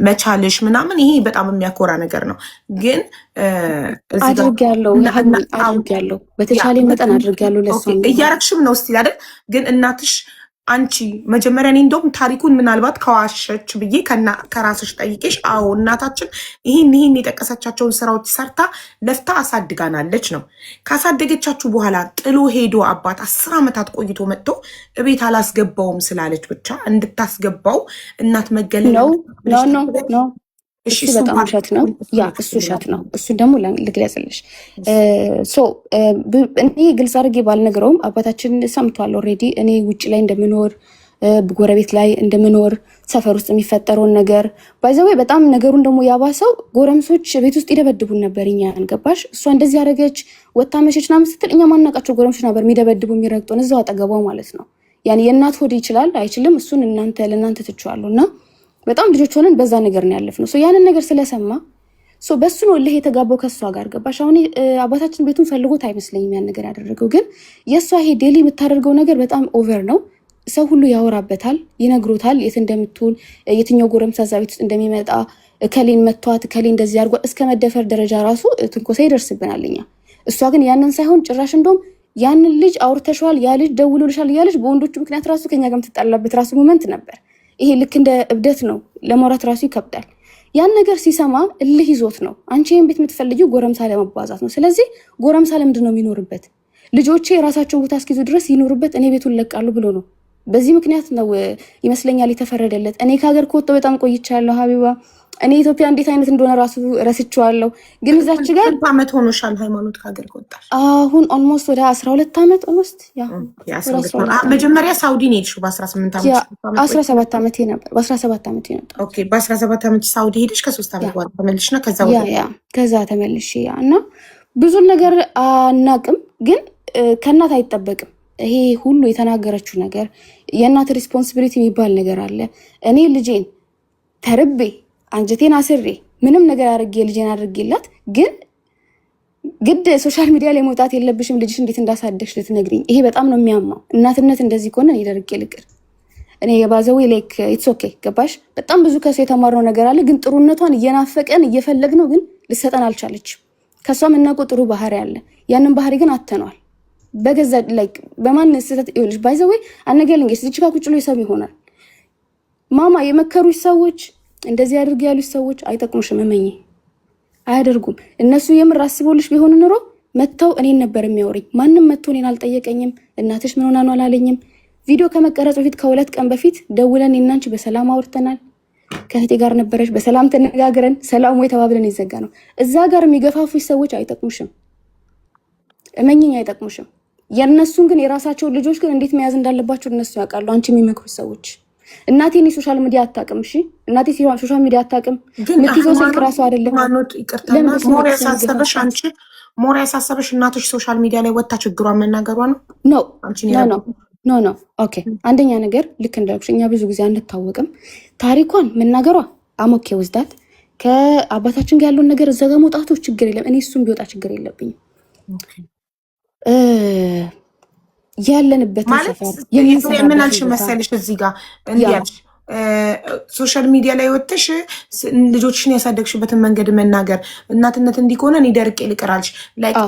መቻልሽ ምናምን ይሄ በጣም የሚያኮራ ነገር ነው። ግን አድርጌያለሁ በተቻለ መጠን አድርጌያለሁ። ለሷ እያረግሽም ነው ስቲል አይደል? ግን እናትሽ አንቺ መጀመሪያ እኔ እንደውም ታሪኩን ምናልባት ከዋሸች ብዬ ከራስሽ ጠይቄሽ፣ አዎ እናታችን ይህን የጠቀሰቻቸውን ስራዎች ሰርታ ለፍታ አሳድጋናለች ነው። ካሳደገቻችሁ በኋላ ጥሎ ሄዶ አባት 10 ዓመታት ቆይቶ መጥቶ እቤት አላስገባውም ስላለች ብቻ እንድታስገባው እናት መገለል ነው። እሱ በጣም ውሸት ነው። ያ እሱ ውሸት ነው። እሱ ደግሞ ልግለጽልሽ። እኔ ግልጽ አድርጌ ባልነግረውም አባታችን ሰምቷል ኦልሬዲ። እኔ ውጭ ላይ እንደምኖር ጎረቤት ላይ እንደምኖር ሰፈር ውስጥ የሚፈጠረውን ነገር ባይዘወይ በጣም ነገሩን ደግሞ ያባሰው ጎረምሶች ቤት ውስጥ ይደበድቡን ነበር። እኛ አንገባሽ እሷ እንደዚህ ያደረገች ወታ መሸች ምናምን ስትል እኛ ማናቃቸው ጎረምሶች ነበር የሚደበድቡ የሚረግጡን እዛው አጠገቧ ማለት ነው። ያኔ የእናት ሆድ ይችላል አይችልም እሱን ለእናንተ ትችዋለሁ እና በጣም ልጆች ሆነን በዛ ነገር ነው ያለፍነው። ያንን ነገር ስለሰማ በሱ ነው እልህ የተጋባው ከሷ ጋር ገባሽ። አሁን አባታችን ቤቱን ፈልጎት አይመስለኝም ያን ነገር ያደረገው። ግን የሷ ይሄ ዴሊ የምታደርገው ነገር በጣም ኦቨር ነው። ሰው ሁሉ ያወራበታል፣ ይነግሮታል፣ የት እንደምትውል የትኛው ጎረምሳ እዛ ቤት ውስጥ እንደሚመጣ እከሌን መቷት እከሌ እንደዚህ አድርጓ እስከ መደፈር ደረጃ ራሱ ትንኮሳ ይደርስብናል እኛ። እሷ ግን ያንን ሳይሆን ጭራሽ እንደውም ያንን ልጅ አውርተሽዋል፣ ያ ልጅ ደውሎልሻል እያለች በወንዶቹ ምክንያት ራሱ ከኛ ጋር የምትጣላበት ራሱ ሞመንት ነበር። ይሄ ልክ እንደ እብደት ነው፣ ለማውራት ራሱ ይከብዳል። ያን ነገር ሲሰማ እልህ ይዞት ነው። አንቺ ይሄን ቤት የምትፈልጊው ጎረምሳ ለመባዛት ነው። ስለዚህ ጎረምሳ ለምንድን ነው የሚኖርበት? ልጆቼ የራሳቸውን ቦታ እስኪይዙ ድረስ ይኖሩበት፣ እኔ ቤቱን ለቃሉ ብሎ ነው። በዚህ ምክንያት ነው ይመስለኛል የተፈረደለት። እኔ ከሀገር ከወጣሁ በጣም ቆይቻለሁ ሀቢባ። እኔ ኢትዮጵያ እንዴት አይነት እንደሆነ ራሱ ረስቼዋለሁ። ግን እዛች ጋር ዓመት ሆኖሻል ሃይማኖት ከሀገር ከወጣሽ? አሁን ኦልሞስት ወደ 12 ዓመት ኦልሞስት። መጀመሪያ ሳውዲ ነው የሄድሽው በ18 ዓመት? 17 ዓመቴ ነበር። በ17 ዓመቴ ነበር። ኦኬ። በ17 ዓመት ሳውዲ ሄደሽ ከ3 ዓመት በኋላ ተመልሽና ከዛ ተመልሽ እና ብዙ ነገር አናቅም። ግን ከእናት አይጠበቅም ይሄ ሁሉ የተናገረችው ነገር። የእናት ሪስፖንሲቢሊቲ የሚባል ነገር አለ። እኔ ልጄን ተርቤ አንጀቴን አስሬ ምንም ነገር አድርጌ ልጄን አድርጌላት፣ ግን ግድ ሶሻል ሚዲያ ላይ መውጣት የለብሽም ልጅሽ እንዴት እንዳሳደግሽ ልትነግሪኝ። ይሄ በጣም ነው የሚያማው። እናትነት እንደዚህ ከሆነ እኔ ደርቄ ልቅር። እኔ የባዘዌ ላይክ ኢትስ ኦኬ ገባሽ። በጣም ብዙ ከሱ የተማርነው ነገር አለ። ግን ጥሩነቷን እየናፈቀን እየፈለግነው ግን ልሰጠን አልቻለችም። ከሷ የምናውቀው ጥሩ ባህሪ አለ። ያንን ባህሪ ግን አተነዋል። በገዛ ላይክ በማን ስህተት ይኸውልሽ ባይዘዌ አነገለንገሽ እዚህ ጋር ቁጭ ብሎ ይሰብ ይሆናል። ማማ የመከሩሽ ሰዎች እንደዚህ አድርግ ያሉሽ ሰዎች አይጠቅሙሽም። እመኚ አያደርጉም። እነሱ የምር አስቦልሽ ቢሆን ኑሮ መተው እኔን ነበር የሚያወሪኝ። ማንም መተው እኔን አልጠየቀኝም። እናትሽ ምን ሆና ነው አላለኝም። ቪዲዮ ከመቀረጽ በፊት ከ2 ቀን በፊት ደውለን እናንቺ በሰላም አውርተናል። ከእህቴ ጋር ነበረች በሰላም ተነጋግረን ሰላም ወይ ተባብለን ይዘጋ ነው። እዛ ጋር የሚገፋፉሽ ሰዎች አይጠቅሙሽም። እመኚኝ አይጠቅሙሽም። የእነሱን ግን የራሳቸውን ልጆች ግን እንዴት መያዝ እንዳለባቸው እነሱ ያውቃሉ። አንቺ የሚመክሩ ሰዎች እናቴ እኔ ሶሻል ሚዲያ አታውቅም። እሺ እናቴ ሶሻል ሚዲያ አታውቅም። ምትይዘው ስልክ ራሱ አይደለም። ሞር ያሳሰበሽ እናቶች ሶሻል ሚዲያ ላይ ወጣ ችግሯን መናገሯ ነው። ኖ ኦኬ። አንደኛ ነገር ልክ እንዳልኩሽ እኛ ብዙ ጊዜ አንታወቅም። ታሪኳን መናገሯ አሞኬ ወስዳት ከአባታችን ጋር ያለውን ነገር እዛ ጋር መውጣቱ ችግር የለም። እኔ እሱም ቢወጣ ችግር የለብኝም። ያለንበት ሰፈር የምናልሽ መሰልሽ እዚህ ጋር እንዲያልሽ ሶሻል ሚዲያ ላይ ወጥተሽ ልጆችሽን ያሳደግሽበትን መንገድ መናገር እናትነት እንዲሆነ እኔ ደርቄ ልቅራልሽ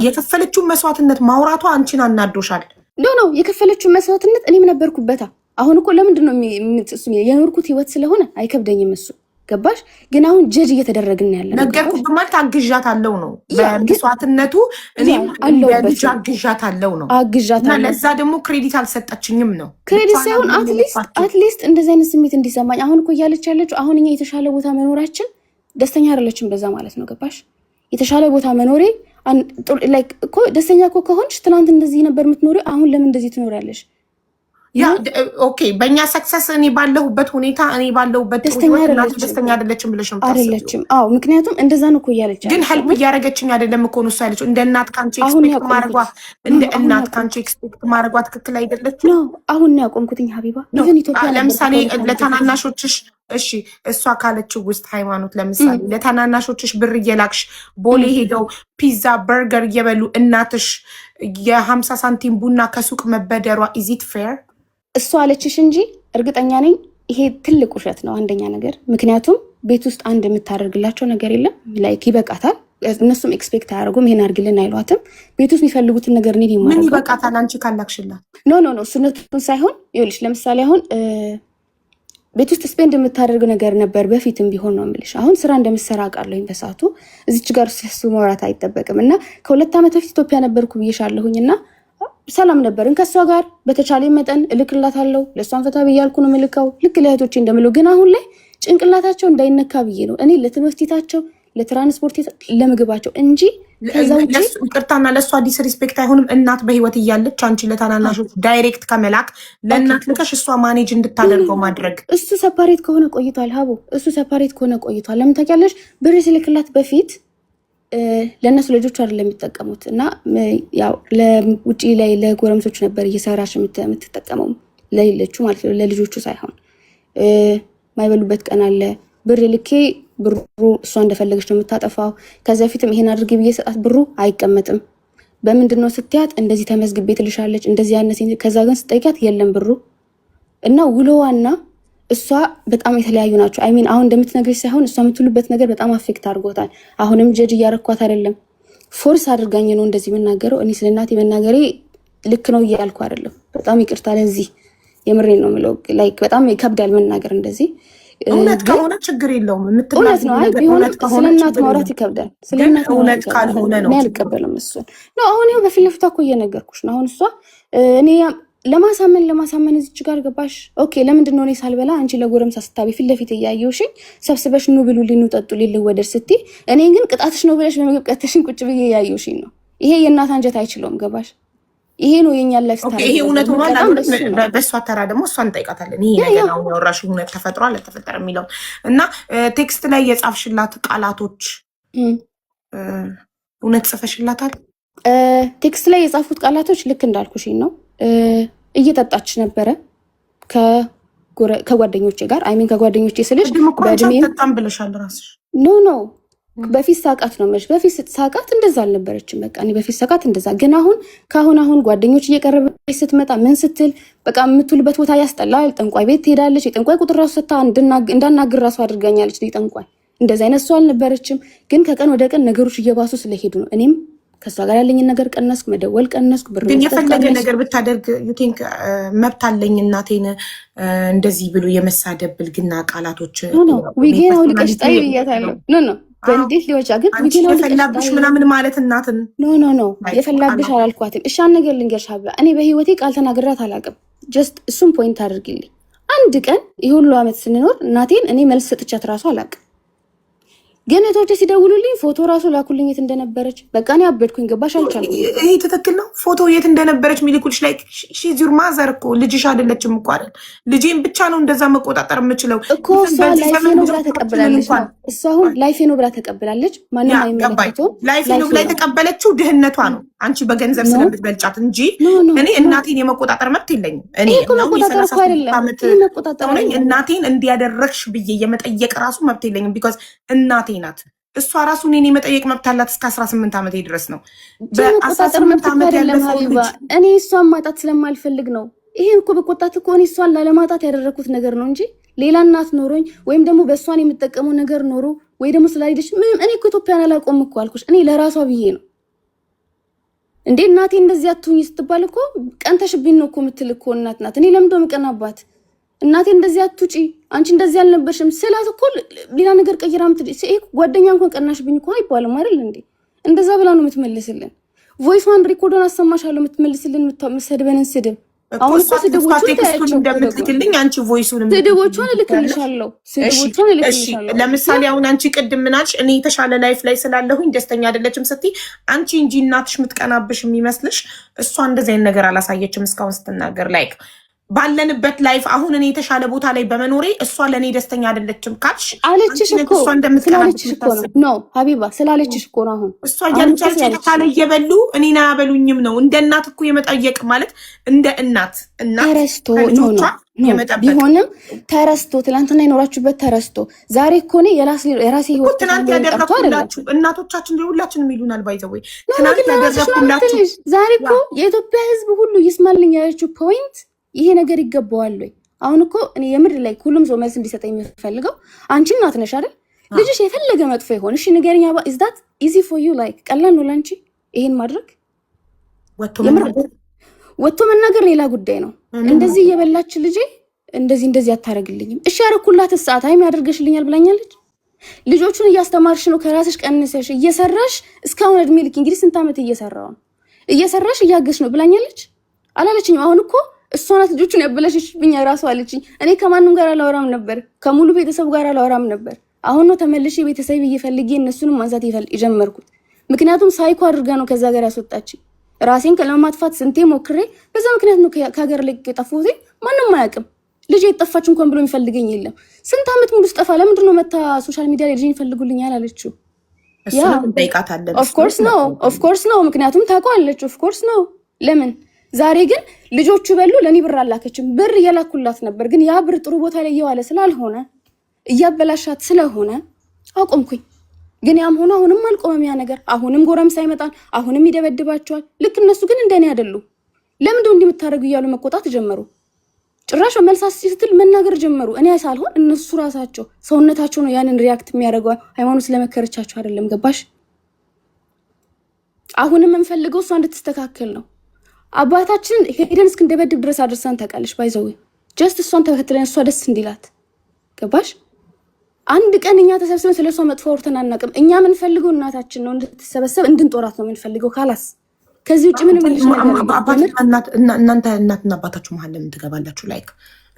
የከፈለችውን መስዋዕትነት ማውራቷ አንቺን አናዶሻል? ኖ የከፈለችውን መስዋዕትነት እኔም ነበርኩበታ። አሁን እኮ ለምንድን ነው የኖርኩት ህይወት ስለሆነ አይከብደኝም እሱ ገባሽ። ግን አሁን ጀጅ እየተደረግን ያለ ነገርኩት ማለት አግዣት አለው ነው በመስዋዕትነቱ እኔም ልጅ አግዣት አለው ነው እና ለዛ ደግሞ ክሬዲት አልሰጠችኝም ነው። ክሬዲት ሳይሆን አትሊስት እንደዚህ አይነት ስሜት እንዲሰማኝ አሁን እኮ እያለች ያለችው አሁን እኛ የተሻለ ቦታ መኖራችን ደስተኛ አይደለችም በዛ ማለት ነው ገባሽ። የተሻለ ቦታ መኖሬ ላይክ እኮ ደስተኛ እኮ ከሆንሽ ትናንት እንደዚህ ነበር የምትኖሪ፣ አሁን ለምን እንደዚህ ትኖሪያለሽ? ያ ኦኬ። በእኛ ሰክሰስ እኔ ባለሁበት ሁኔታ እኔ ባለሁበት ደስተኛ አይደለችም ብለሽ ነው አይደለችም? አዎ ምክንያቱም እንደዛ ነው እኮ እያለች ግን ሄልፕ እያደረገችኝ አይደለም እኮ ነው እሷ ያለችው። እንደ እናት ካንቺ ኤክስፔክት ማድረጓ ትክክል አይደለችም ነው። አሁን ነው ያቆምኩትኝ ሀቢባ። ኢቭን ኢትዮጵያ ለምሳሌ ለታናናሾችሽ እሺ እሷ ካለችው ውስጥ ሃይማኖት ለምሳሌ ለታናናሾችሽ ብር እየላክሽ ቦሌ ሄደው ፒዛ በርገር እየበሉ እናትሽ የ50 ሳንቲም ቡና ከሱቅ መበደሯ ኢዚት ፌር? እሷ አለችሽ እንጂ እርግጠኛ ነኝ ይሄ ትልቅ ውሸት ነው አንደኛ ነገር። ምክንያቱም ቤት ውስጥ አንድ የምታደርግላቸው ነገር የለም። ላይክ ይበቃታል። እነሱም ኤክስፔክት አያደርጉም። ይሄን አድርግልን አይሏትም። ቤት ውስጥ የሚፈልጉትን ነገር እኔ ምን ይበቃታል አንቺ ካላክሽላት? ኖ እሱነቱን ሳይሆን ይኸውልሽ፣ ለምሳሌ አሁን ቤት ውስጥ ስፔንድ የምታደርግ ነገር ነበር በፊትም ቢሆን ነው የምልሽ። አሁን ስራ እንደምትሰራ አውቃለሁኝ በሰዓቱ እዚች ጋር ስለሱ መውራት አይጠበቅም። እና ከ2 ዓመት በፊት ኢትዮጵያ ነበርኩ ብዬሻለሁኝ እና ሰላም ነበርን ከእሷ ጋር በተቻለ መጠን እልክላታለሁ። ለእሷን ፈታ ብያልኩ ነው የምልከው ልክ ለእህቶቼ እንደምለው። ግን አሁን ላይ ጭንቅላታቸው እንዳይነካ ብዬ ነው እኔ ለትምህርት ቤታቸው፣ ለትራንስፖርት፣ ለምግባቸው እንጂ ከዛ ውጪ ይቅርታና ለእሷ ዲስሪስፔክት አይሆንም። እናት በህይወት እያለች አንቺ ለታናናሾች ዳይሬክት ከመላክ ለእናት ልከሽ እሷ ማኔጅ እንድታደርገው ማድረግ። እሱ ሰፓሬት ከሆነ ቆይቷል ሀቡ፣ እሱ ሰፓሬት ከሆነ ቆይቷል። ለምን ታውቂያለሽ? ብር ስልክላት በፊት ለእነሱ ልጆቹ አይደለም የሚጠቀሙት እና ያው ለውጪ ላይ ለጎረምሶች ነበር እየሰራሽ የምትጠቀመው ለሌለችው ማለት ነው፣ ለልጆቹ ሳይሆን። ማይበሉበት ቀን አለ። ብር ልኬ ብሩ እሷ እንደፈለገች ነው የምታጠፋው። ከዚ በፊትም ይሄን አድርግ ብዬ ሰጣት ብሩ አይቀመጥም። በምንድን ነው ስትያት እንደዚህ ተመዝግቤ ትልሻለች እንደዚህ ያነስ። ከዛ ግን ስጠይቃት የለም ብሩ እና ውሎዋና እሷ በጣም የተለያዩ ናቸው። አይሚን አሁን እንደምትነግርሽ ሳይሆን እሷ የምትውልበት ነገር በጣም አፌክት አድርጎታል። አሁንም ጀጅ እያረኳት አይደለም፣ ፎርስ አድርጋኝ ነው እንደዚህ የምናገረው። እኔ ስለ እናቴ መናገሬ ልክ ነው እያልኩ አይደለም። በጣም ይቅርታ ለዚህ የምሬን ነው የምለው። ላይክ በጣም ይከብዳል መናገር እንደዚህ። እውነት ከሆነ ችግር የለውም። እውነት ነው። አይ ቢሆንም ስለ እናት ማውራት ይከብዳል። ስለ እናት እውነት ካልሆነ ነው አልቀበልም። እሱን ነው አሁን ይኸው በፊት ለፊቷ እኮ እየነገርኩሽ ነው። አሁን እሷ እኔ ለማሳመን እዚች ጋር ገባሽ። ኦኬ ለምንድን ነው እኔ ሳልበላ አንቺ ለጎረምሳ ስታቢ ፊት ለፊት እያየሁሽኝ ሰብስበሽ ኑ ብሉ ሊኑ ጠጡ ሊልወደድ ስትይ እኔ ግን ቅጣትሽ ነው ብለሽ በምግብ ቀተሽን ቁጭ ብዬ እያየሁሽኝ ነው። ይሄ የእናት አንጀት አይችለውም። ገባሽ? ይሄ ነው የኛ ላይፍ ስታይል። ይሄ እውነት ሆኗል። በእሷ ተራ ደግሞ እሷ እንጠይቃታለን። ይሄ ነገር ነው ያወራሽው እውነት ተፈጥሯል አልተፈጠረ የሚለው እና ቴክስት ላይ የጻፍሽላት ቃላቶች እውነት ጽፈሽላታል? ቴክስት ላይ የጻፉት ቃላቶች ልክ እንዳልኩሽኝ ነው። እየጠጣች ነበረ ከጓደኞቼ ጋር አይሚን ከጓደኞቼ ስልሽ በእድሜ በጣም ብለሻል ራስሽ። ኖ በፊት ሳቃት ነው ማለት በፊት ሳቃት እንደዛ አልነበረችም። በቃ እኔ በፊት ሳቃት እንደዛ ግን አሁን ጓደኞች እየቀረበች ስትመጣ ምን ስትል በቃ የምትውልበት ቦታ ያስጠላል። ጠንቋይ ቤት ትሄዳለች። የጠንቋይ ቁጥር ራሱ ሰታ እንዳናግር ራሱ አድርጋኛለች። ጠንቋይ እንደዛ አይነት ሰው አልነበረችም። ግን ከቀን ወደ ቀን ነገሮች እየባሱ ስለሄዱ ነው እኔም ከሷ ጋር ያለኝን ነገር ቀነስኩ፣ መደወል ቀነስኩ። ብር ግን የፈለገ ነገር ብታደርግ ዩ ቲንክ መብት አለኝ እናቴን እንደዚህ ብሎ የመሳደብ ብልግና ቃላቶች ዊጌን አውልቀሽ ጣይ ብያታለሁ። ኖ በእንዴት ሊወጫ ግን ዊጌን የፈላብሽ ምናምን ማለት እናትን ኖ የፈላብሽ አላልኳትም። እሻን ነገር ልንገርሽ ሀቢባ፣ እኔ በህይወቴ ቃል ተናግራት አላውቅም። ጀስት እሱም ፖይንት አድርጊልኝ። አንድ ቀን የሁሉ አመት ስንኖር እናቴን እኔ መልስ ሰጥቻት ራሱ አላውቅም። ግን እህቶቼ ሲደውሉልኝ ፎቶ ራሱ ላኩልኝ የት እንደነበረች። በቃ እኔ አበድኩኝ። ገባሽ? አልቻልኩም። ይሄ ትክክል ነው። ፎቶ የት እንደነበረች ሚልኩልሽ ላይ ሺዝ ዩር ማዘር እኮ ልጅሽ አይደለችም እኮ አይደል? ልጄን ብቻ ነው እንደዛ መቆጣጠር የምችለው እኮ። እሷ ላይፌ ነው ብላ ተቀብላለች። እሷ አሁን ላይፌ ነው ብላ ተቀብላለች። ማንም አይመለከተውም። ላይፌ ነው ብላ የተቀበለችው ድህነቷ ነው። አንቺ በገንዘብ ስለምትበልጫት እንጂ እኔ እናቴን የመቆጣጠር መብት የለኝም። እኔ መቆጣጠር እኮ አይደለም መቆጣጠር እናቴን እንዲያደረግሽ ብዬ የመጠየቅ ራሱ መብት የለኝም። ቢኮዝ እናቴ ናት። እሷ ራሱ እኔን የመጠየቅ መብት አላት እስከ 18 ዓመቴ ድረስ ነው። በ18 ዓመት ያለፈው እኔ እሷን ማጣት ስለማልፈልግ ነው። ይሄን እኮ በቆጣት እኮ እኔ እሷን ላለማጣት ያደረኩት ነገር ነው እንጂ ሌላ እናት ኖሮኝ ወይም ደግሞ በእሷን የምጠቀመው ነገር ኖሮ ወይ ደግሞ ስላልሄደች ምንም። እኔ እኮ ኢትዮጵያን አላቆም እኮ አልኩሽ። እኔ ለራሷ ብዬ ነው እንዴ። እናቴ እንደዚህ አትሁኝ ስትባል እኮ ቀንተሽብኝ ነው እኮ የምትል እኮ እናት ናት። እኔ ለምንድን ነው የምቀናባት? እናቴ እንደዚህ አትውጪ አንቺ እንደዚህ አልነበርሽም ስላት እኮ ሌላ ነገር ቀይራ ጓደኛ እንኳን ቀናሽብኝ እኮ አይባልም አይደል እንዴ? እንደዛ ብላ ነው የምትመልስልን። ቮይስዋን ሪኮርዶን አሰማሻለሁ የምትመልስልን የምትሰድበንን ስድብ። አሁን እኮ ስድቦቹን እንደምትልክልኝ አንቺ ቮይሱን ስድቦቹን እልክልሻለሁ። ለምሳሌ አሁን አንቺ ቅድም ምናልሽ እኔ የተሻለ ላይፍ ላይ ስላለሁኝ ደስተኛ አይደለችም ስትይ አንቺ እንጂ እናትሽ የምትቀናብሽ የሚመስልሽ። እሷ እንደዚህ አይነት ነገር አላሳየችም እስካሁን ስትናገር ላይክ ባለንበት ላይፍ አሁን እኔ የተሻለ ቦታ ላይ በመኖሬ እሷ ለእኔ ደስተኛ አይደለችም ካልሽ አለችሽ እኮ ስላለችሽ እኮ ነው ሀቢባ ስላለችሽ እኮ ነው። አሁን እሷ እያለቻለች የተሻለ እየበሉ እኔን አያበሉኝም ነው። እንደ እናት እኮ የመጠየቅ ማለት እንደ እናት ተረስቶ ቢሆንም ተረስቶ ትላንትና የኖራችሁበት ተረስቶ ዛሬ እኮ እኔ የራሴ ህይወት ትናንት ያደረኩላችሁ እናቶቻችን ሁላችንም ይሉናል። ባይዘወይ ትናንት ያደረኩላችሁ ዛሬ እኮ የኢትዮጵያ ህዝብ ሁሉ ይስማልኝ ያለችው ፖይንት ይሄ ነገር ይገባዋል ወይ? አሁን እኮ እኔ የምድር ላይ ሁሉም ሰው መልስ እንዲሰጠኝ የምፈልገው አንቺ እናት ነሽ አይደል? ልጅሽ የፈለገ መጥፎ ይሆን እሺ ንገሪኝ። is that easy for you like ቀላል ነው ላንቺ ይሄን ማድረግ? ወጥቶ መናገር ሌላ ጉዳይ ነው። እንደዚህ እየበላች ልጄ እንደዚህ አታረግልኝም። እሺ ያረኩላት ሰዓት አይም ያደርገሽልኛል ብላኛለች። ልጆቹን እያስተማርሽ ነው ከራስሽ ቀንሰሽ እየሰራሽ እስካሁን እድሜ ልክ እንግዲህ ስንት ዓመት እየሰራው ነው እየሰራሽ እያገሽ ነው ብላኛለች አላለችኝም? አሁን እኮ እሷ ናት ልጆቹን ያበላሽብኝ ራሱ አለችኝ። እኔ ከማንም ጋር አላወራም ነበር፣ ከሙሉ ቤተሰብ ጋር አላወራም ነበር። አሁን ነው ተመልሼ ቤተሰብ እየፈልጌ እነሱንም ማንሳት የጀመርኩት። ምክንያቱም ሳይኮ አድርጋ ነው ከዛ ጋር ያስወጣችኝ። ራሴን ለማጥፋት ስንቴ ሞክሬ በዛ ምክንያት ነው ከሀገር ላይ የጠፋሁት። ማንም አያውቅም። ልጅ የጠፋች እንኳን ብሎ የሚፈልገኝ የለም። ስንት ዓመት ሙሉ ስጠፋ ለምንድን ነው መታ ሶሻል ሚዲያ ላይ ልጅ ይፈልጉልኛል አለችው። ኦፍ ኮርስ ነው ምክንያቱም ታውቀዋለች። ኦፍ ኮርስ ነው። ለምን ዛሬ ግን ልጆቹ በሉ ለኔ ብር አላከችም። ብር እየላኩላት ነበር፣ ግን ያ ብር ጥሩ ቦታ ላይ እየዋለ ስላልሆነ እያበላሻት ስለሆነ አቆምኩኝ። ግን ያም ሆኖ አሁንም አልቆመም ያ ነገር። አሁንም ጎረምሳ ይመጣል፣ አሁንም ይደበድባቸዋል። ልክ እነሱ ግን እንደኔ አይደሉ። ለምንድነው እንዲህ የምታደርጉ እያሉ መቆጣት ጀመሩ። ጭራሽ መልሳት ስትል መናገር ጀመሩ። እኔ ሳልሆን እነሱ ራሳቸው ሰውነታቸው ነው ያንን ሪያክት የሚያደርገው። ሃይማኖት ስለመከረቻቸው አይደለም። ገባሽ? አሁንም የምንፈልገው እሷ እንድትስተካከል ነው። አባታችን ሄደን እስክንደበድብ ድረስ አድርሳን ታውቃለች። ባይዘው ጀስት እሷን ተከትለን እሷ ደስ እንዲላት። ገባሽ? አንድ ቀን እኛ ተሰብስበን ስለሷ መጥፎ አውርተን አናውቅም። እኛ የምንፈልገው እናታችን ነው እንድትሰበሰብ እንድንጦራት ነው የምንፈልገው። ካላስ ከዚህ ውጭ ምንም እናንተ እናትና አባታችሁ መሀል ለምን ትገባላችሁ? ላይክ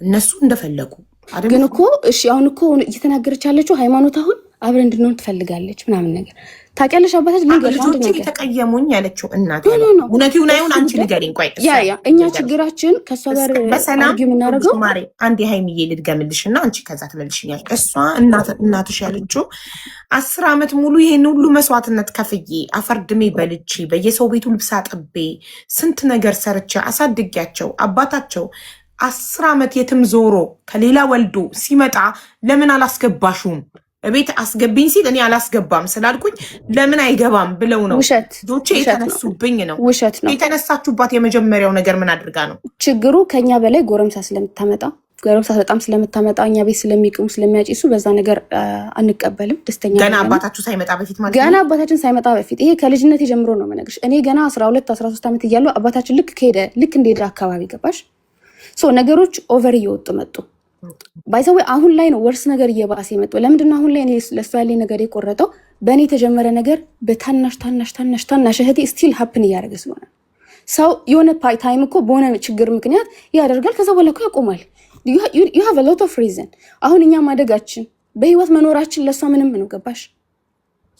እነሱ እንደፈለጉ አይደል? ግን እኮ እሺ አሁን እኮ እየተናገረች ያለችው ሃይማኖት አሁን አብረን እንድንሆን ትፈልጋለች ምናምን ነገር ታውቂያለሽ። አባታችን ልጆቼ የተቀየሙኝ ያለችው እናት እውነቱን አይሁን አንቺ ንገሪኝ። ቆይ እኛ ችግራችን ከእሷ ጋር አርጊው የምናደርገው ማሬ አንድ ሃይሚዬ ልድገምልሽ እና አንቺ ከዛ ትመልሽኛል። እሷ እናትሽ ያለችው 10 ዓመት ሙሉ ይሄን ሁሉ መስዋዕትነት ከፍዬ አፈርድሜ በልቼ በየሰው ቤቱ ልብስ አጥቤ ስንት ነገር ሰርቼ አሳድጊያቸው አባታቸው 10 ዓመት የትም ዞሮ ከሌላ ወልዶ ሲመጣ ለምን አላስገባሹም እቤት አስገቢኝ ሲል እኔ አላስገባም ስላልኩኝ ለምን አይገባም ብለው ነው ዶቼ የተነሱብኝ ነው። ውሸት ነው የተነሳችሁባት። የመጀመሪያው ነገር ምን አድርጋ ነው? ችግሩ ከኛ በላይ ጎረምሳ ስለምታመጣ ጎረምሳ በጣም ስለምታመጣ እኛ ቤት ስለሚቅሙ ስለሚያጭሱ በዛ ነገር አንቀበልም። ደስተኛ ገና አባታችሁ ሳይመጣ በፊት ማለት ገና አባታችን ሳይመጣ በፊት ይሄ ከልጅነት ጀምሮ ነው የምነግርሽ። እኔ ገና 12 13 ዓመት እያለሁ አባታችን ልክ እንደሄደ አካባቢ ገባሽ ሶ ነገሮች ኦቨር እየወጡ መጡ። ባይዘው አሁን ላይ ነው ወርስ ነገር እየባሰ የመጣው። ለምንድነው አሁን ላይ እኔ ለሷ ያለኝ ነገር የቆረጠው? በእኔ የተጀመረ ነገር በታናሽ እህቴ ስቲል ሀፕን እያደረገ ስለሆነ ሰው የሆነ ታይም እኮ በሆነ ችግር ምክንያት ያደርጋል። ከዛ በኋላ እኮ ያቆማል። you have a lot of reason። አሁን እኛ ማደጋችን በህይወት መኖራችን ለሷ ምንም ነው። ገባሽ?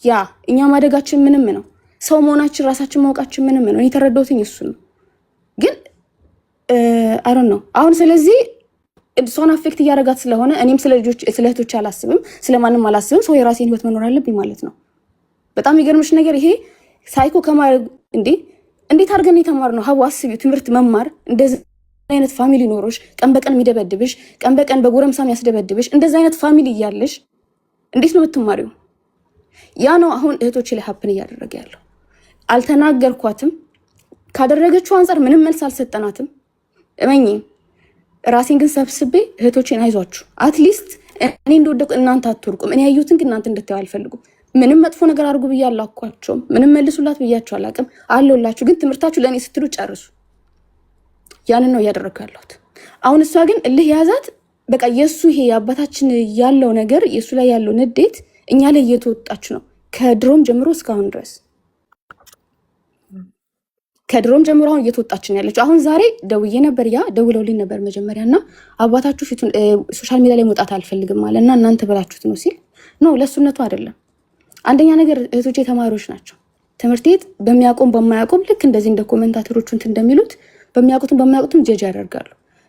ያ እኛ ማደጋችን ምንም ነው። ሰው መሆናችን ራሳችን ማውቃችን ምንም ነው። እኔ ተረዳሁትኝ እሱ ነው። ግን I don't know አሁን ስለዚህ እሷን አፌክት እያደረጋት ስለሆነ እኔም ስለ እህቶች አላስብም፣ ስለማንም አላስብም። ሰው የራሴን ህይወት መኖር አለብኝ ማለት ነው። በጣም የሚገርምሽ ነገር ይሄ ሳይኮ ከማድረግ እንዴት አድርገን የተማርነው? ሀቡ አስቢው፣ ትምህርት መማር እንደዚህ አይነት ፋሚሊ ኖሮሽ ቀን በቀን የሚደበድብሽ ቀን በቀን በጎረምሳ የሚያስደበድብሽ እንደዚህ አይነት ፋሚሊ እያለሽ እንዴት ነው የምትማሪው? ያ ነው አሁን እህቶቼ ላይ ሀፕን እያደረገ ያለው። አልተናገርኳትም። ካደረገችው አንጻር ምንም መልስ አልሰጠናትም። እመኚ ራሴን ግን ሰብስቤ እህቶቼን አይዟችሁ፣ አትሊስት እኔ እንደወደቁ እናንተ አትወርቁም። እኔ ያዩትን ግን እናንተ እንድታዩ አልፈልጉም። ምንም መጥፎ ነገር አድርጉ ብዬ አላኳቸውም። ምንም መልሱላት ብያቸው አላውቅም። አለውላችሁ ግን ትምህርታችሁ ለእኔ ስትሉ ጨርሱ። ያንን ነው እያደረግኩ ያለሁት። አሁን እሷ ግን እልህ ያዛት። በቃ የእሱ ይሄ የአባታችን ያለው ነገር የእሱ ላይ ያለው ንዴት እኛ ላይ እየተወጣች ነው። ከድሮም ጀምሮ እስካሁን ድረስ ከድሮም ጀምሮ አሁን እየተወጣችን ያለችው። አሁን ዛሬ ደውዬ ነበር፣ ደውለውልኝ ነበር መጀመሪያ እና አባታችሁ ፊቱን ሶሻል ሚዲያ ላይ መውጣት አልፈልግም አለ እና እናንተ በላችሁት ነው ሲል ነው። ለሱነቱ አይደለም። አንደኛ ነገር እህቶቼ ተማሪዎች ናቸው። ትምህርት ቤት በሚያቆም በማያቆም ልክ እንደዚህ እንደ ኮሜንታተሮቹ እንትን እንደሚሉት በሚያውቁትም ጀጅ ያደርጋሉ።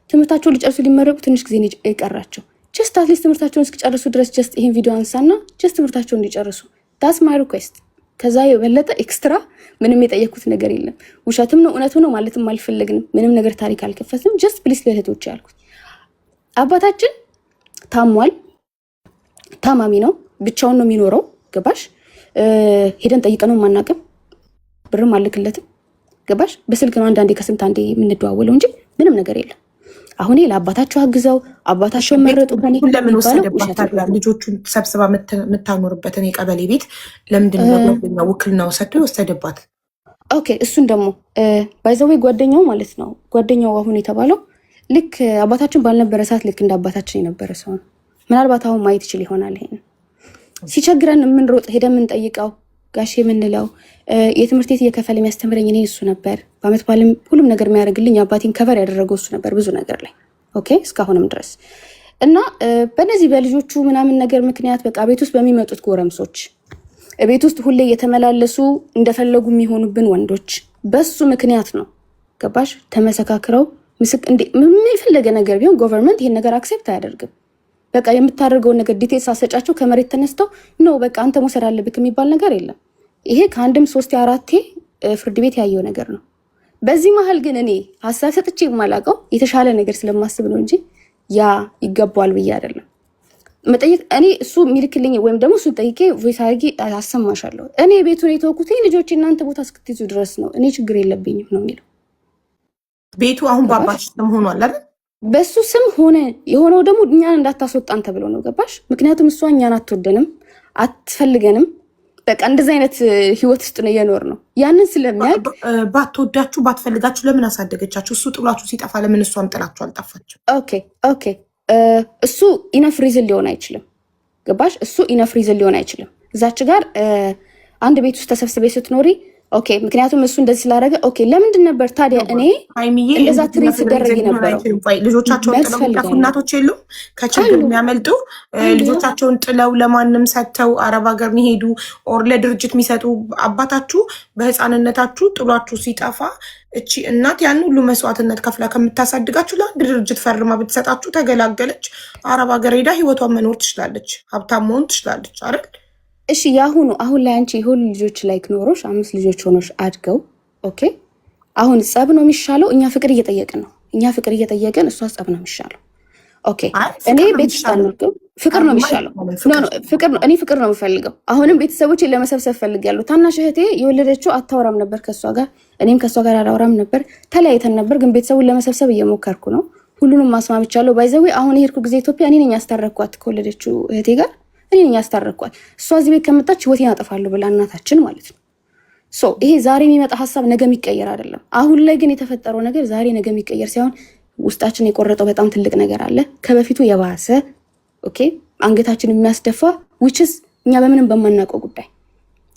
ትምህርታቸውን ሊጨርሱ ሊመረቁ ትንሽ ጊዜ የቀራቸው ጀስት አትሊስት ትምህርታቸውን እስኪጨርሱ ድረስ ጀስት ይሄን ቪዲዮ አንሳና ጀስት ትምህርታቸውን እንዲጨርሱ ዳስ ማይ ሪኩዌስት። ከዛ የበለጠ ኤክስትራ ምንም የጠየኩት ነገር የለም። ውሸትም ነው እውነቱ ነው ማለትም አልፈለግንም። ምንም ነገር ታሪክ አልከፈትም። ጀስት ፕሊስ ለእህቶች ያልኩት አባታችን ታሟል፣ ታማሚ ነው፣ ብቻውን ነው የሚኖረው። ገባሽ? ሄደን ጠይቀነው ማናቀም፣ ብርም አልክለትም። ገባሽ? በስልክ ነው አንዳንዴ ከስንት አንዴ የምንደዋወለው እንጂ ምንም ነገር የለም። አሁን ለአባታቸው አግዘው አባታቸውን መረጡ ከኔ ለምን ወሰደባት? ልጆቹን ሰብስባ የምታኖርበትን የቀበሌ ቤት ለምንድን ነው ውክልና ሰጥቶ የወሰደባት? ኦኬ እሱን ደግሞ ባይዘዌ ጓደኛው ማለት ነው። ጓደኛው አሁን የተባለው ልክ አባታችን ባልነበረ ሰዓት ልክ እንደ አባታችን የነበረ ሰው ነው። ምናልባት አሁን ማየት ይችል ይሆናል። ይሄን ሲቸግረን የምንሮጥ ሄደ የምንጠይቀው ጋሽ የምንለው የትምህርት ቤት እየከፈለ የሚያስተምረኝ እኔ እሱ ነበር። በአመት ባልም ሁሉም ነገር የሚያደርግልኝ አባቴን ከቨር ያደረገው እሱ ነበር ብዙ ነገር ላይ ኦኬ እስካሁንም ድረስ እና በእነዚህ በልጆቹ ምናምን ነገር ምክንያት በቃ ቤት ውስጥ በሚመጡት ጎረምሶች ቤት ውስጥ ሁሌ እየተመላለሱ እንደፈለጉ የሚሆኑብን ወንዶች በሱ ምክንያት ነው። ገባሽ? ተመሰካክረው ምስክ እንዴ ምን የፈለገ ነገር ቢሆን ገቨርንመንት ይሄን ነገር አክሴፕት አያደርግም። በቃ የምታደርገው ነገር ዲቴልስ አሰጫቸው ከመሬት ተነስተው ነው በቃ አንተ መውሰድ አለብክ የሚባል ነገር የለም። ይሄ ከአንድም 3 4 ፍርድ ቤት ያየው ነገር ነው። በዚህ መሀል ግን እኔ ሀሳብ ሰጥቼ የማላውቀው የተሻለ ነገር ስለማስብ ነው እንጂ ያ ይገባዋል ብዬ አይደለም መጠየቅ። እኔ እሱ የሚልክልኝ ወይም ደግሞ እሱ ጠይቄ ቮይስ አድርጌ አሰማሻለሁ። እኔ ቤቱን የተወኩት ልጆች እናንተ ቦታ እስክትይዙ ድረስ ነው፣ እኔ ችግር የለብኝም ነው የሚለው። ቤቱ አሁን በአባትሽ ስም ሆኗል አይደል? በሱ ስም ሆነ። የሆነው ደግሞ እኛን እንዳታስወጣን ተብሎ ነው። ገባሽ? ምክንያቱም እሷ እኛን አትወደንም፣ አትፈልገንም። በቃ እንደዚህ አይነት ህይወት ውስጥ ነው የኖር ነው። ያንን ስለሚያውቅ ባትወዳችሁ ባትፈልጋችሁ ለምን አሳደገቻችሁ? እሱ ጥሏችሁ ሲጠፋ ለምን እሷም ጥላችሁ አልጠፋችሁ? ኦኬ እሱ ኢነፍ ሪዝን ሊሆን አይችልም። ገባሽ? እሱ ኢነፍ ሪዝን ሊሆን አይችልም። እዛች ጋር አንድ ቤት ውስጥ ተሰብስቤ ስትኖሪ ኦኬ፣ ምክንያቱም እሱ እንደዚህ ስላደረገ ኦኬ፣ ለምንድን ነበር ታዲያ እኔ እንደዛ ትሪት ሲደረግ ነበረው? ልጆቻቸውን ጥለው የሚጠፉ እናቶች የሉም ከችግር የሚያመልጡ ልጆቻቸውን ጥለው ለማንም ሰጥተው አረብ ሀገር የሚሄዱ ኦር ለድርጅት የሚሰጡ። አባታችሁ በህፃንነታችሁ ጥሏችሁ ሲጠፋ እቺ እናት ያን ሁሉ መስዋዕትነት ከፍላ ከምታሳድጋችሁ ለአንድ ድርጅት ፈርማ ብትሰጣችሁ ተገላገለች። አረብ ሀገር ሄዳ ህይወቷን መኖር ትችላለች፣ ሀብታም መሆን ትችላለች አይደል? እሺ ያሁኑ አሁን ላይ አንቺ የሁሉ ልጆች ላይ ኖሮሽ 5 ልጆች ሆኖሽ አድገው ኦኬ፣ አሁን ጸብ ነው የሚሻለው? እኛ ፍቅር እየጠየቅን ነው። እኛ ፍቅር እየጠየቅን እሷ ጸብ ነው የሚሻለው። ኦኬ እኔ ቤት ውስጥ አልኖርኩም። ፍቅር ነው የሚሻለው። እኔ ፍቅር ነው የምፈልገው። አሁንም ቤተሰቦቼ ለመሰብሰብ ፈልጋለሁ። ታናሽ እህቴ የወለደችው አታወራም ነበር ከሷ ጋር፣ እኔም ከሷ ጋር አላወራም ነበር። ተለያይተን ነበር፣ ግን ቤተሰቡን ለመሰብሰብ እየሞከርኩ ነው። ሁሉንም ማስማምቻለሁ። ባይዘዌ አሁን የሄድኩ ጊዜ ኢትዮጵያ እኔ ነኝ ያስታረኳት ከወለደችው እህቴ ጋር እኔ ነኝ ያስታረኳት። እሷ እዚህ ቤት ከመጣች ህይወቴን አጠፋለሁ ብላ እናታችን ማለት ነው። ይሄ ዛሬ የሚመጣ ሀሳብ ነገ የሚቀየር አይደለም። አሁን ላይ ግን የተፈጠረው ነገር ዛሬ ነገ የሚቀየር ሳይሆን ውስጣችን የቆረጠው በጣም ትልቅ ነገር አለ፣ ከበፊቱ የባሰ ኦኬ፣ አንገታችን የሚያስደፋ ዊችስ እኛ በምንም በማናውቀው ጉዳይ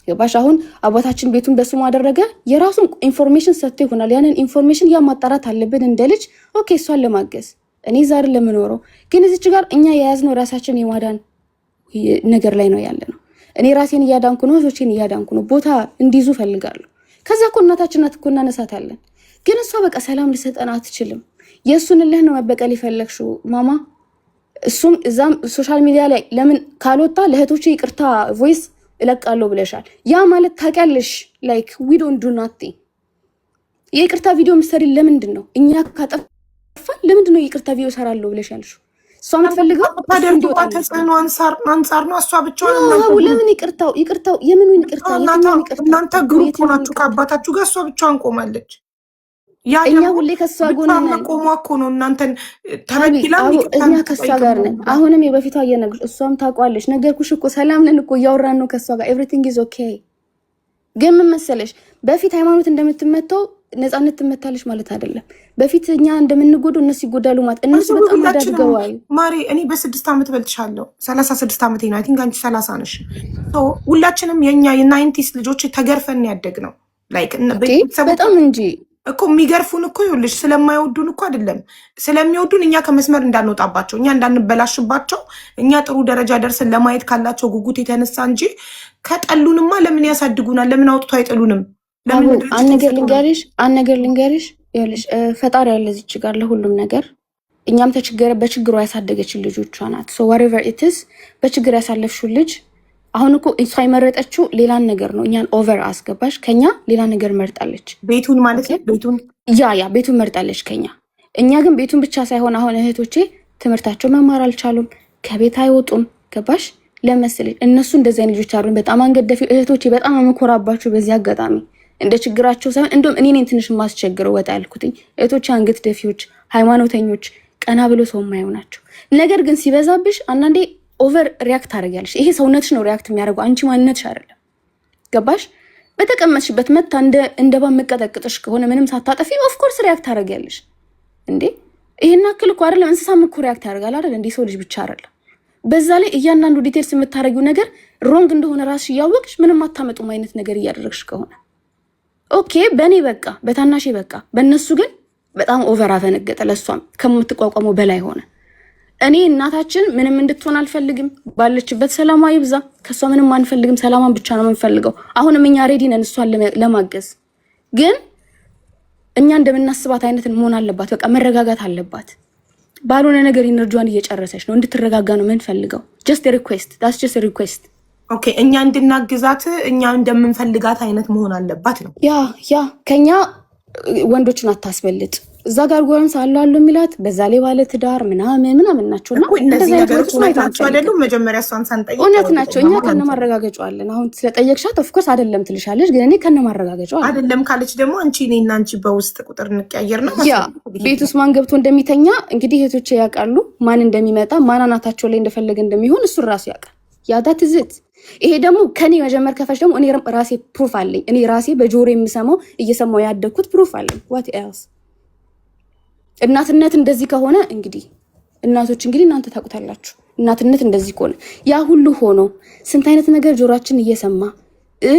ገባሽ? አሁን አባታችን ቤቱን በስሙ አደረገ፣ የራሱን ኢንፎርሜሽን ሰጥቶ ይሆናል። ያንን ኢንፎርሜሽን ያ ማጣራት አለብን እንደ ልጅ ኦኬ፣ እሷን ለማገዝ እኔ ዛሬ ለምኖረው ግን እዚች ጋር እኛ የያዝነው ራሳችን የማዳን ነገር ላይ ነው ያለ ነው። እኔ ራሴን እያዳንኩ ነው፣ እህቶቼን እያዳንኩ ነው። ቦታ እንዲይዙ ፈልጋለሁ። ከዛ እኮ እናታችን ናት እኮ እናነሳታለን። ግን እሷ በቃ ሰላም ልሰጠን አትችልም። የእሱን እልህ ነው መበቀል የፈለግሽው ማማ። እሱም እዛም ሶሻል ሚዲያ ላይ ለምን ካልወጣ ለእህቶቼ ይቅርታ ቮይስ እለቃለሁ ብለሻል። ያ ማለት ታውቂያለሽ ላይክ ዊ ዶንት ዱ ናቲንግ። የይቅርታ ቪዲዮ ምሰሪ ለምንድን ነው? እኛ ካጠፋን ለምንድን ነው የይቅርታ ቪዲዮ ሰራለሁ ብለሽ ያልሽው? እሷ የምትፈልገው ተጽዕኖ አንጻር ነው። እሷ ብቻዋን ለምን ይቅርታው የምኑን ይቅርታ? እናንተ ግሩፕ ሆናችሁ ከአባታችሁ ጋር እሷ ብቻዋን ቆማለች። እኛ ሁሌ ከእሷ ጎን ቆሟ እኮ ነው። እናንተን ተበድላ እኛ ከእሷ ጋር ነን። አሁንም የበፊቷ እየነግርሽ እሷም ታውቋለች። ነገርኩሽ እኮ ሰላም ነን እኮ እያወራን ነው ከእሷ ጋር ኤቭሪቲንግ ኢዝ ኦኬ። ግን ምን መሰለሽ በፊት ሃይማኖት እንደምትመታው ነፃነት ትመታለች ማለት አይደለም። በፊት እኛ እንደምንጎዱ እነሱ ይጎዳሉ ማለት እነሱ በጣም አዳድገዋል። ማሬ እኔ በ6 ዓመት በልጥሻለሁ። 36 ዓመት ነው። አይ ቲንክ አንቺ 30 ነሽ። ሁላችንም የኛ የ90ስ ልጆች ተገርፈን ያደግ ነው። ላይክ በጣም እንጂ እኮ የሚገርፉን እኮ ይኸውልሽ ስለማይወዱን እኮ አይደለም፣ ስለሚወዱን እኛ ከመስመር እንዳንወጣባቸው፣ እኛ እንዳንበላሽባቸው፣ እኛ ጥሩ ደረጃ ደርስን ለማየት ካላቸው ጉጉት የተነሳ እንጂ ከጠሉንማ ለምን ያሳድጉናል? ለምን አውጥቶ አይጥሉንም? አንድ ነገር ልንገርሽ ይኸውልሽ ፈጣሪ ያለ እዚች ጋር ለሁሉም ነገር እኛም በችግሯ ያሳደገችን ልጆቿ ናት። ሶ whatever it is በችግር ያሳለፍሽው ልጅ አሁን እኮ እሷ የመረጠችው ሌላን ነገር ነው። እኛን ኦቨር አስገባሽ። ከኛ ሌላ ነገር መርጣለች። ቤቱን ማለት ነው። ቤቱን መርጣለች ከኛ። እኛ ግን ቤቱን ብቻ ሳይሆን አሁን እህቶቼ ትምህርታቸው መማር አልቻሉም፣ ከቤት አይወጡም። ገባሽ? ለመስልሽ እነሱ እንደዚህ አይነት ልጆች አሉን። በጣም አንገደፊ እህቶቼ፣ በጣም የምኮራባቸው በዚህ አጋጣሚ እንደ ችግራቸው ሳይሆን እንደውም እኔ ነኝ ትንሽ ማስቸግረው ወጣ ያልኩትኝ። እህቶቼ አንገት ደፊዎች፣ ሃይማኖተኞች ቀና ብሎ ሰው የማየው ናቸው። ነገር ግን ሲበዛብሽ አንዳንዴ ኦቨር ሪያክት ታደርጊያለሽ። ይሄ ሰውነትሽ ነው ሪያክት የሚያደርገው፣ አንቺ ማንነትሽ አይደለም። ገባሽ? በተቀመጥሽበት መታ እንደባ መቀጠቅጥሽ ከሆነ ምንም ሳታጠፊ ኦፍኮርስ ሪያክት ታደርጊያለሽ እንዴ። ይሄን አክል እኮ አይደለም እንስሳም እኮ ሪያክት ያደርጋል አይደል እንዴ? ሰው ልጅ ብቻ አይደለም። በዛ ላይ እያንዳንዱ ዲቴልስ የምታደርጊው ነገር ሮንግ እንደሆነ ራስሽ እያወቅሽ ምንም አታመጡም አይነት ነገር እያደረግሽ ከሆነ ኦኬ፣ በእኔ በቃ በታናሼ በቃ፣ በእነሱ ግን በጣም ኦቨር አፈነገጠ። ለእሷም ከምትቋቋመው በላይ ሆነ። እኔ እናታችን ምንም እንድትሆን አልፈልግም። ባለችበት ሰላማ ይብዛ። ከእሷ ምንም አንፈልግም። ሰላማን ብቻ ነው የምንፈልገው። አሁንም እኛ ሬዲ ነን እሷን ለማገዝ። ግን እኛ እንደምናስባት አይነት መሆን አለባት። በቃ መረጋጋት አለባት። ባልሆነ ነገር ኢነርጂዋን እየጨረሰች ነው። እንድትረጋጋ ነው የምንፈልገው። ጀስት ሪኩዌስት ዳትስ ጀስት ሪኩዌስት። ኦኬ፣ እኛ እንድናግዛት እኛ እንደምንፈልጋት አይነት መሆን አለባት ነው። ያ ከኛ ወንዶችን አታስበልጥ። እዛ ጋር ጎረምሳ አለው የሚላት በዛ ላይ ባለ ትዳር ምናምን ናቸውና እነዚህ ነገሮች ናቸው አይደሉም። መጀመሪያ እሷን ሳንጠይቅ እውነት ናቸው። እኛ ከነ ማረጋገጫዋለን። አሁን ስለጠየቅሻት ኦፍኮርስ አይደለም ትልሻለች፣ ግን እኔ ከነ ማረጋገጫዋለን። አይደለም ካለች ደግሞ እኔና አንቺ በውስጥ ቁጥር እንቀያየር ነው። ያ ቤት ውስጥ ማን ገብቶ እንደሚተኛ እንግዲህ እህቶቼ ያውቃሉ። ማን እንደሚመጣ ማን አናታቸው ላይ እንደፈለገ እንደሚሆን እሱ ራሱ ያውቃል። ያዳት ዝት ይሄ ደግሞ ከኔ መጀመር ከፈች ደግሞ እኔ ራሴ ፕሩፍ አለኝ። እኔ ራሴ በጆሮ የምሰማው እየሰማው ያደግኩት ፕሩፍ አለኝ። ዋት ኤልስ እናትነት እንደዚህ ከሆነ እንግዲህ እናቶች እንግዲህ እናንተ ታውቁታላችሁ። እናትነት እንደዚህ ከሆነ ያ ሁሉ ሆኖ ስንት አይነት ነገር ጆሮአችን እየሰማ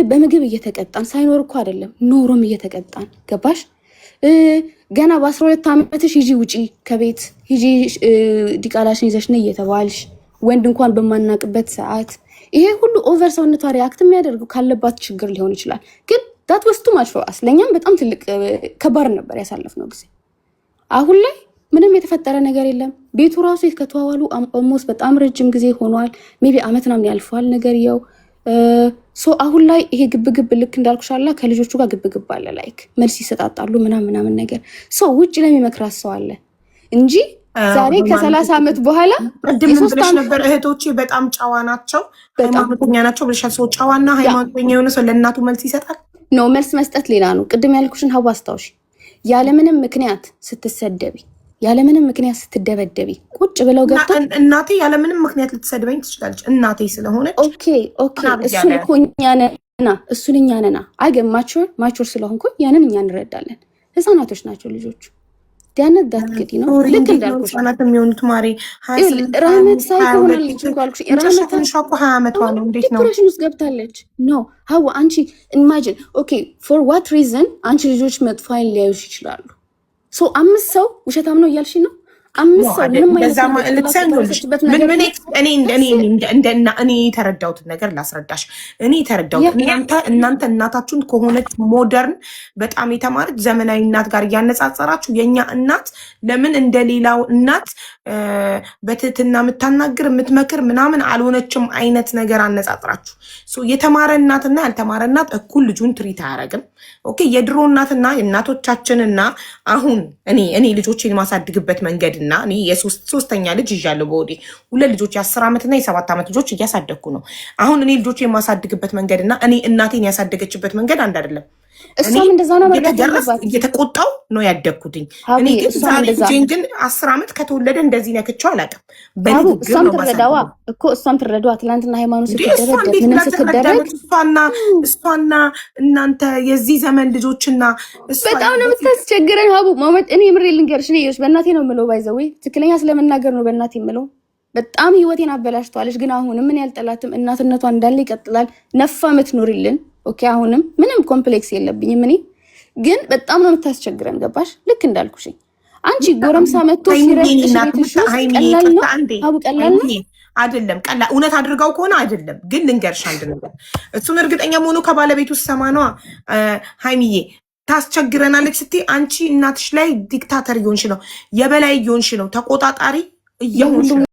በምግብ እየተቀጣን ሳይኖር እኮ አይደለም ኖሮም እየተቀጣን ገባሽ? ገና በ12 ዓመትሽ ሂጂ ውጪ ከቤት ሂጂ ዲቃላሽን ይዘሽ ነይ እየተባልሽ ወንድ እንኳን በማናቅበት ሰዓት ይሄ ሁሉ ኦቨር ሰውነቷ ሪያክት የሚያደርገው ካለባት ችግር ሊሆን ይችላል። ግን ዳት ወስቱ ማችፈዋስ ለእኛም በጣም ትልቅ ከባድ ነበር ያሳለፍነው ጊዜ። አሁን ላይ ምንም የተፈጠረ ነገር የለም። ቤቱ ራሱ ከተዋዋሉ ኦልሞስት በጣም ረጅም ጊዜ ሆኗል። ሜቢ አመት ምናምን ያልፈዋል ነገር ያው አሁን ላይ ይሄ ግብግብ ልክ እንዳልኩሻላ ከልጆቹ ጋር ግብግብ አለ። ላይክ መልስ ይሰጣጣሉ ምናምን ነገር ውጭ ለሚመክራት ሰው አለ እንጂ ዛሬ ከ30 ዓመት በኋላ ብለሽ ነበር። እህቶቼ በጣም ጨዋ ናቸው፣ ሃይማኖተኛ ናቸው ብለሻል። ሰው ጨዋና ሃይማኖተኛ የሆነ ሰው ለእናቱ መልስ ይሰጣል? ኖ መልስ መስጠት ሌላ ነው። ቅድም ያልኩሽን ሀዋ አስታውሽ። ያለምንም ምክንያት ስትሰደቢ፣ ያለምንም ምክንያት ስትደበደቢ ቁጭ ብለው ገብተው እናቴ ያለምንም ምክንያት ልትሰድበኝ ትችላለች እናቴ ስለሆነች። ኦኬ እሱን እኮ እኛ ነና አገም ማቹር ስለሆንኩ ያንን እኛ እንረዳለን። ህፃናቶች ናቸው ልጆቹ። ዲያነት ዳት ግዲ ነው። ልክ እንዳልኩሽ ህፃናት የሚሆኑት ማሪ ራመት ሳይሆናለች እንኳን አልኩሽ። ራመት ተንሻቆ 20 ዓመቷ ነው። እንዴት ነው ዲፕሬሽን ውስጥ ገብታለች? ኖ ሀዋ አንቺ ኢማጂን ኦኬ ፎር ዋት ሪዝን አንቺ ልጆች መጥፎ አይን ሊያዩሽ ይችላሉ። 5 ሰው ውሸታም ነው እያልሽ ነው? 5 ሰው ምንም እኔ የተረዳሁትን ነገር ላስረዳሽ። እኔ የተረዳሁት እናንተ እናታችሁን ከሆነች ሞደርን በጣም የተማረች ዘመናዊ እናት ጋር እያነጻጸራችሁ የእኛ እናት ለምን እንደሌላው እናት በትህትና የምታናግር የምትመክር ምናምን አልሆነችም አይነት ነገር አነጻጽራችሁ። የተማረ እናትና ያልተማረ እናት እኩል ልጁን ትሪት አያደርግም። ኦኬ የድሮ እናትና የእናቶቻችንና አሁን እኔ ልጆችን የማሳድግበት መንገድ እና እኔ የሶስተኛ ልጅ ይዣለሁ በወዴ 2 ልጆች የ10 ዓመትና የ7 ዓመት ልጆች እያሳደግኩ ነው። አሁን እኔ ልጆች የማሳድግበት መንገድ እና እኔ እናቴን ያሳደገችበት መንገድ አንድ አይደለም። እሷም እንደዛ ነው እየተቆጣው ነው ያደግኩትኝ። እኔ ግን ዛሬ ግን 10 ዓመት ከተወለደ እንደዚህ ነክቼው አላውቅም። እሷም ትረዳዋ እኮ እሷም ትረዳዋ። ትናንትና ሃይማኖት ስትደረግ ምንም ስትደረግ እሷና እናንተ የዚህ ዘመን ልጆችና በጣም ነው የምታስቸግረን ሀቡ ማለት እኔ ምሬ ልንገርሽ እኔ በእናቴ ነው የምለው ባይዘዌ ትክክለኛ ስለመናገር ነው በእናቴ የምለው። በጣም ህይወቴን አበላሽተዋለች። ግን አሁንም ምን ያልጠላትም እናትነቷ እንዳለ ይቀጥላል። ነፋ ምትኖርልን ኦኬ አሁንም ምንም ኮምፕሌክስ የለብኝም። እኔ ግን በጣም ነው የምታስቸግረን ገባሽ? ልክ እንዳልኩሽ አንቺ ጎረምሳ መጥቶ ሲረጥሽ ቀላል ነው ሀቡ ቀላል ነው አይደለም። ቀላል እውነት አድርጋው ከሆነ አይደለም። ግን ልንገርሽ አንድ ነገር እሱን እርግጠኛ መሆኑ ከባለቤቱ ሰማ ነዋ። ሃይሚዬ ታስቸግረናለች ስትይ አንቺ እናትሽ ላይ ዲክታተር እየሆንሽ ነው፣ የበላይ እየሆንሽ ነው፣ ተቆጣጣሪ እየሆንሽ ነው።